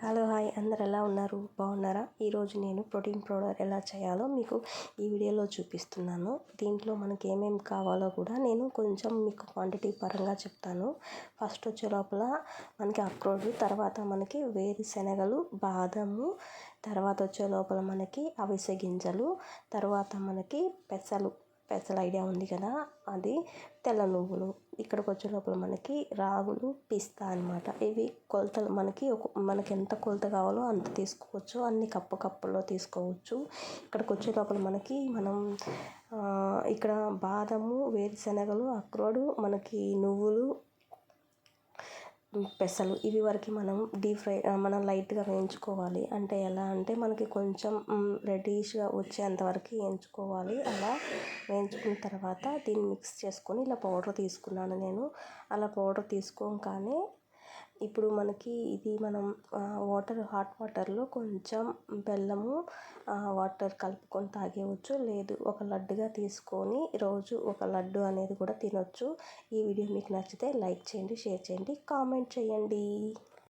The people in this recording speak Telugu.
హలో హాయ్ అందరు ఎలా ఉన్నారు బాగున్నారా? ఈరోజు నేను ప్రోటీన్ పౌడర్ ఎలా చేయాలో మీకు ఈ వీడియోలో చూపిస్తున్నాను. దీంట్లో మనకి ఏమేమి కావాలో కూడా నేను కొంచెం మీకు క్వాంటిటీ పరంగా చెప్తాను. ఫస్ట్ వచ్చే లోపల మనకి అక్రోడ్, తర్వాత మనకి వేరుశెనగలు, బాదము, తర్వాత వచ్చే లోపల మనకి అవిసె గింజలు, తర్వాత మనకి పెసలు ఐడియా ఉంది కదా, అది తెల్ల నువ్వులు. ఇక్కడికి వచ్చే లోపల మనకి రాగులు, పిస్తా అనమాట. ఇవి కొలతలు మనకి ఎంత కొలత కావాలో అంత తీసుకోవచ్చు, అన్ని కప్పులో తీసుకోవచ్చు. ఇక్కడికి వచ్చే లోపల ఇక్కడ బాదము, వేరుశెనగలు, అక్రోడు, మనకి నువ్వులు, పెసలు ఇవి వరకు మనం లైట్గా వేయించుకోవాలి. అంటే ఎలా అంటే మనకి కొంచెం రెడ్డిష్గా వచ్చేంతవరకు వేయించుకోవాలి. అలా వేయించుకున్న తర్వాత దీన్ని మిక్స్ చేసుకొని ఇలా పౌడర్ తీసుకున్నాను నేను. అలా పౌడర్ తీసుకోగానే ఇప్పుడు మనం హాట్ వాటర్లో కొంచెం బెల్లము వాటర్ కలుపుకొని తాగేయవచ్చు. లేదు ఒక లడ్డుగా తీసుకొని రోజు ఒక లడ్డు అనేది కూడా తినొచ్చు. ఈ వీడియో మీకు నచ్చితే లైక్ చేయండి, షేర్ చేయండి, కామెంట్ చేయండి.